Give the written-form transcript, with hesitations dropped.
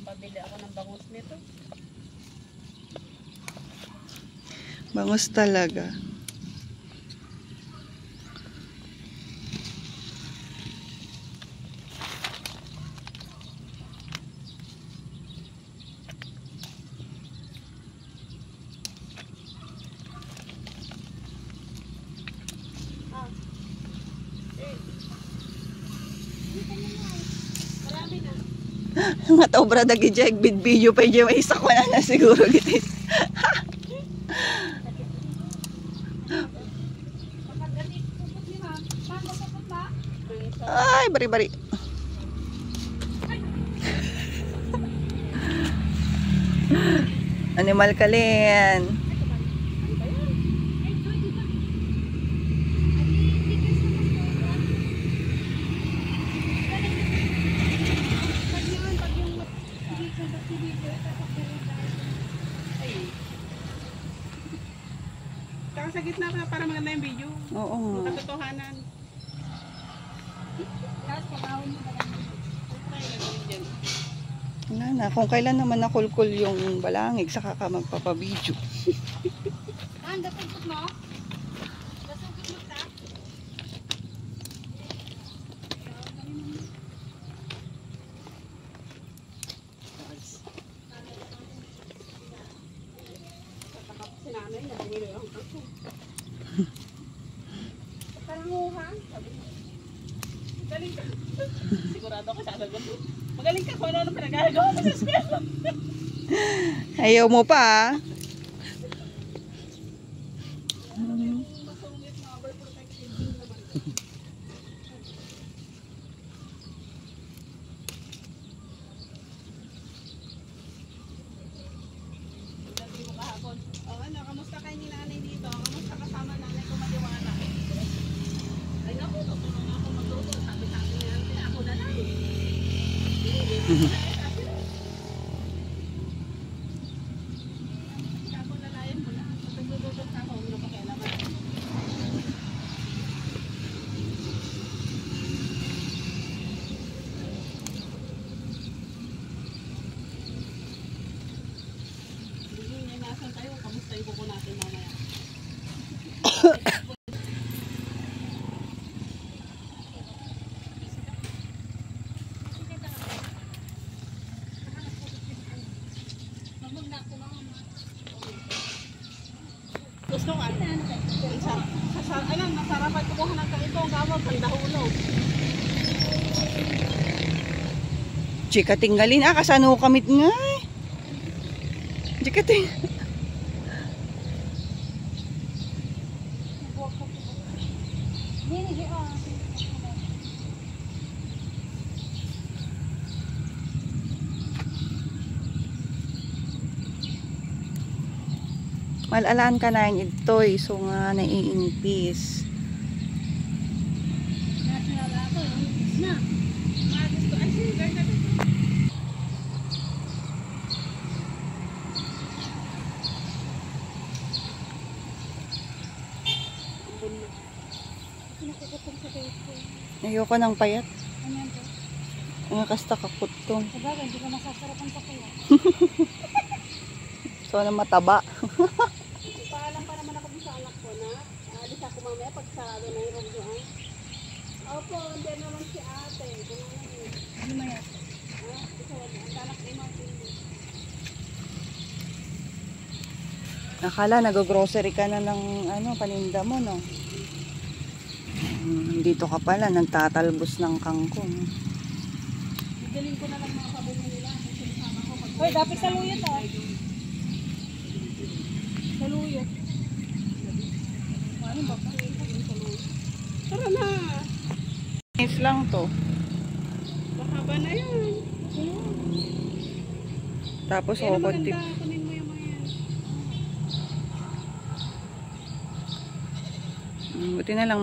Pabili ako ng bangus nito. Bangus talaga. Mga taobra dagi jay video pa jay may isa ko na siguro gitis. Ay, bari-bari. Animal kalin. Sa gitna pa para maganda yung video. Oo nga. Katotohanan. Wala na. Kung kailan naman nakulkul yung balangig, saka ka magpapabidyo. Dasugod mo? Dasugod mo ta? Sinanay na binili ang kaso. Karanguhan. Magaling ka. Sigurado ka sa agad. Magaling ka kung ano pinagagawa mo sa eskwela. Ayaw mo pa ah. Masungit na overprotective din naman. Sabi mo kahapon, oh ano, kamusta kayo ni nanay dito? Kamusta kasama nanay ko maliwala? Ay naku, tutulong ako magluto. Sabi-sabi niya, ako na lang. Ako na lang mo na. Magluluto sa ako, hindi pa kailangan. Hindi niya nasan tayo, kamusta yung kuko natin mamaya. Gusto ko ano? Nasarapan kumuha ng kalito, ang gawag, pandahulog. Chika tinggalin ah, kasano ko kamit nga eh. Chika ting. Malalaan ka na yung itoy, so nga naiingpis. Ayoko ng payat. Ang kasta kakutong. Sabagay, hindi ka masasarapan pa kaya. So na mataba. Paalam pa naman ako sa anak ko na alis ako mamaya pag sa mayroon doon. Opo, hindi naman si ate. Ano maya? Ang anak ni Martin. Nakala nag-grocery ka na ng ano, paninda mo, no? Dito ka pala, nagtatalbos ng kangkong. Galing ko na lang mga kabungo nila. Hoy, dapat saluyot ah. Saluyot. Ano ba? Tara na. Nice lang to. Mahaba na yan. Tapos Kaya okot maganda, tip. kunin mo yung mga yan. Buti na lang